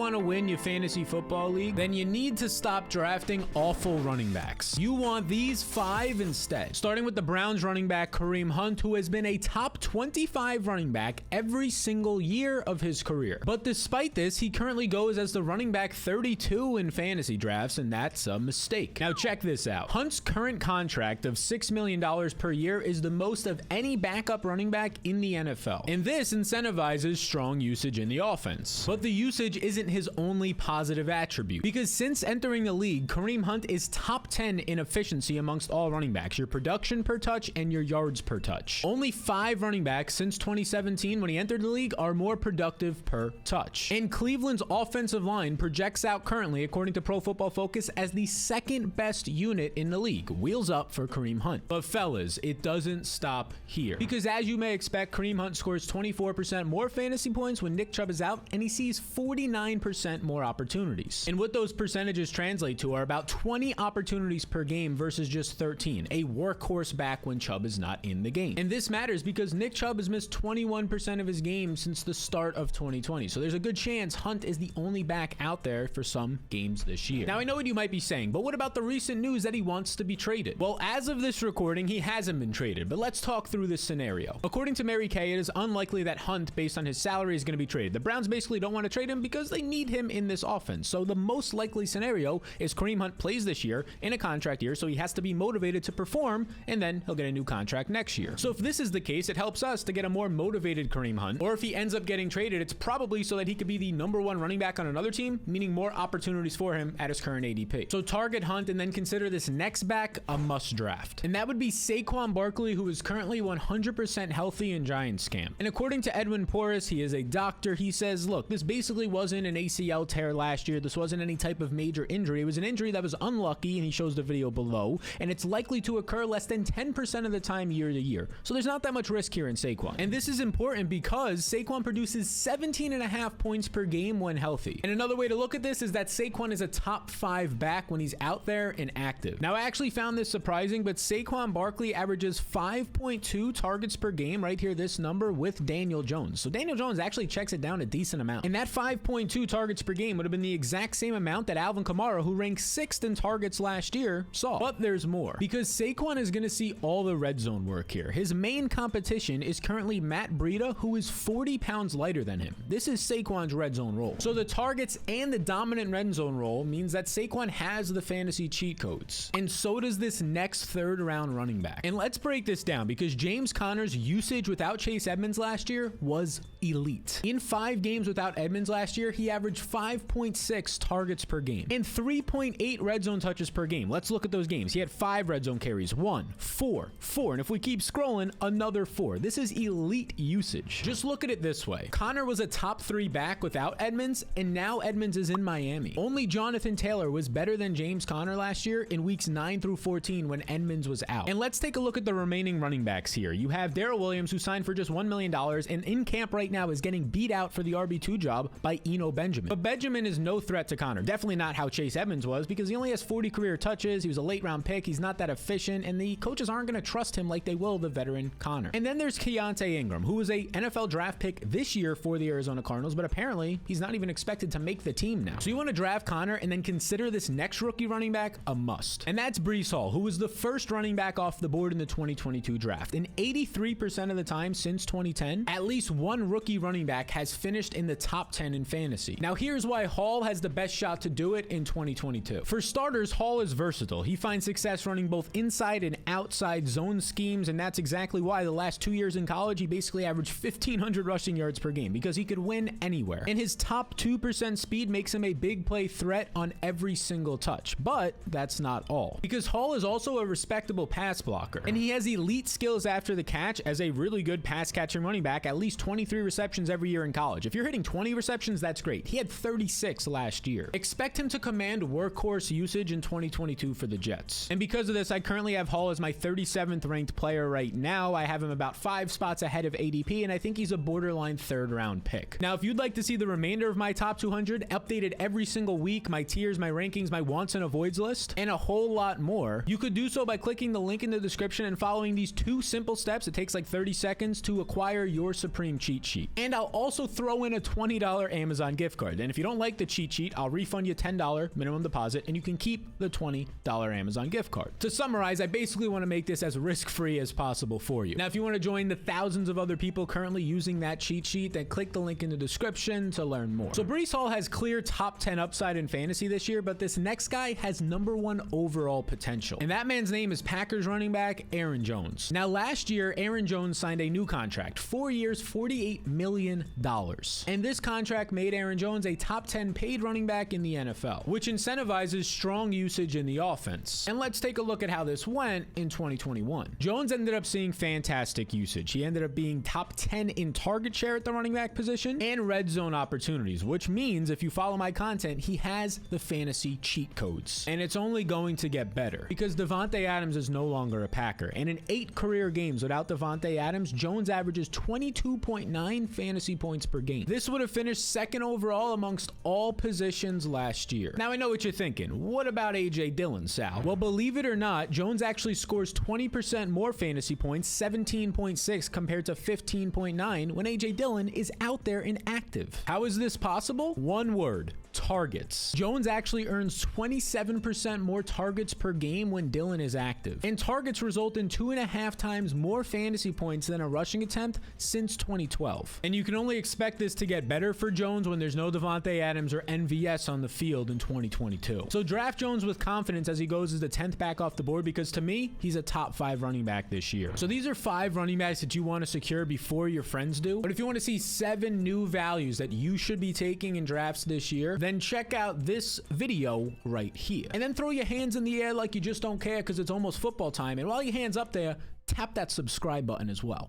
want to win your fantasy football league, then you need to stop drafting awful running backs. You want these 5 instead. Starting with the Browns running back Kareem Hunt, who has been a top 25 running back every single year of his career. But despite this, he currently goes as the running back 32 in fantasy drafts, and that's a mistake. Now check this out. Hunt's current contract of $6 million per year is the most of any backup running back in the NFL. And this incentivizes strong usage in the offense. But the usage isn't his only positive attribute, because since entering the league, Kareem Hunt is top 10 in efficiency amongst all running backs, your production per touch and your yards per touch. Only 5 running backs since 2017 when he entered the league are more productive per touch. And Cleveland's offensive line projects out currently, according to Pro Football Focus, as the second best unit in the league. Wheels up for Kareem Hunt. But fellas, it doesn't stop here, because as you may expect, Kareem Hunt scores 24% more fantasy points when Nick Chubb is out, and he sees 49% more opportunities. And what those percentages translate to are about 20 opportunities per game versus just 13, a workhorse back when Chubb is not in the game. And this matters because Nick Chubb has missed 21% of his games since the start of 2020, so there's a good chance Hunt is the only back out there for some games this year. Now I know what you might be saying, but what about the recent news that he wants to be traded? Well, as of this recording, he hasn't been traded, but let's talk through this scenario. According to Mary Kay, it is unlikely that Hunt, based on his salary, is going to be traded. The Browns basically don't want to trade him because they need him in this offense. So the most likely scenario is Kareem Hunt plays this year in a contract year, so he has to be motivated to perform, and then he'll get a new contract next year. So if this is the case, it helps us to get a more motivated Kareem Hunt, or if he ends up getting traded, it's probably so that he could be the #1 running back on another team, meaning more opportunities for him at his current ADP. So target Hunt and then consider this next back a must draft. And that would be Saquon Barkley, who is currently 100% healthy in Giants camp. And according to Edwin Porras, he is a doctor, he says, look, this basically wasn't an ACL tear last year. This wasn't any type of major injury. It was an injury that was unlucky, and he shows the video below, and it's likely to occur less than 10% of the time year to year. So there's not that much risk here in Saquon. And this is important because Saquon produces 17.5 points per game when healthy. And another way to look at this is that Saquon is a top 5 back when he's out there and active. Now, I actually found this surprising, but Saquon Barkley averages 5.2 targets per game, right here, this number, with Daniel Jones. So Daniel Jones actually checks it down a decent amount. And that 5.2 targets per game would have been the exact same amount that Alvin Kamara, who ranked 6th in targets last year, saw. But there's more, because Saquon is going to see all the red zone work here. His main competition is currently Matt Breida, who is 40 pounds lighter than him. This is Saquon's red zone role. So the targets and the dominant red zone role means that Saquon has the fantasy cheat codes. And so does this next 3rd round running back. And let's break this down, because James Conner's usage without Chase Edmonds last year was elite. In 5 games without Edmonds last year, he averaged 5.6 targets per game and 3.8 red zone touches per game. Let's look at those games. He had 5 red zone carries, 1, 4, 4, and if we keep scrolling, another 4. This is elite usage. Just look at it this way. Conner was a top 3 back without Edmonds, and now Edmonds is in Miami. Only Jonathan Taylor was better than James Conner last year in weeks 9 through 14 when Edmonds was out. And let's take a look at the remaining running backs here. You have Darrell Williams, who signed for just $1 million, and in camp right now is getting beat out for the RB2 job by Eno Benjamin. But Benjamin is no threat to Conner. Definitely not how Chase Edmonds was, because he only has 40 career touches. He was a late round pick. He's not that efficient, and the coaches aren't going to trust him like they will the veteran Conner. And then there's Keontae Ingram, who was a NFL draft pick this year for the Arizona Cardinals, but apparently he's not even expected to make the team now. So you want to draft Conner and then consider this next rookie running back a must. And that's Breece Hall, who was the first running back off the board in the 2022 draft. And 83% of the time since 2010, at least one rookie running back has finished in the top 10 in fantasy. Now here's why Hall has the best shot to do it in 2022. For starters, Hall is versatile. He finds success running both inside and outside zone schemes, and that's exactly why the last 2 years in college he basically averaged 1,500 rushing yards per game, because he could win anywhere. And his top 2% speed makes him a big play threat on every single touch. But that's not all, because Hall is also a respectable pass blocker, and he has elite skills after the catch as a really good pass catching running back, at least 23 receptions every year in college. If you're hitting 20 receptions, that's great. He had 36 last year. Expect him to command workhorse usage in 2022 for the Jets. And because of this, I currently have Hall as my 37th ranked player right now. I have him about 5 spots ahead of ADP, and I think he's a borderline 3rd round pick. Now, if you'd like to see the remainder of my top 200 updated every single week, my tiers, my rankings, my wants and avoids list, and a whole lot more, you could do so by clicking the link in the description and following these 2 simple steps. It takes like 30 seconds to acquire your Supreme cheat sheet. And I'll also throw in a $20 Amazon gift gift card. And if you don't like the cheat sheet, I'll refund you $10 minimum deposit and you can keep the $20 Amazon gift card. To summarize, I basically want to make this as risk-free as possible for you. Now, if you want to join the thousands of other people currently using that cheat sheet, then click the link in the description to learn more. So Breece Hall has clear top 10 upside in fantasy this year, but this next guy has #1 overall potential. And that man's name is Packers running back Aaron Jones. Now, last year, Aaron Jones signed a new contract, 4 years, $48 million. And this contract made Aaron Jones a top 10 paid running back in the NFL, which incentivizes strong usage in the offense. And let's take a look at how this went in 2021. Jones ended up seeing fantastic usage. He ended up being top 10 in target share at the running back position and red zone opportunities, which means if you follow my content, he has the fantasy cheat codes. And it's only going to get better because Davante Adams is no longer a Packer. And in 8 career games without Davante Adams, Jones averages 22.9 fantasy points per game. This would have finished 2nd overall amongst all positions last year. Now, I know what you're thinking. What about AJ Dillon, Sal? Well, believe it or not, Jones actually scores 20% more fantasy points, 17.6 compared to 15.9 when AJ Dillon is out there and active. How is this possible? One word: targets. Jones actually earns 27% more targets per game when Dillon is active. And targets result in 2.5 times more fantasy points than a rushing attempt since 2012. And you can only expect this to get better for Jones when there's no Davante Adams or NVS on the field in 2022. So draft Jones with confidence as he goes as the 10th back off the board because to me, he's a top 5 running back this year. So these are 5 running backs that you want to secure before your friends do. But if you want to see 7 new values that you should be taking in drafts this year, then check out this video right here. And then throw your hands in the air like you just don't care because it's almost football time. And while your hands up there, tap that subscribe button as well.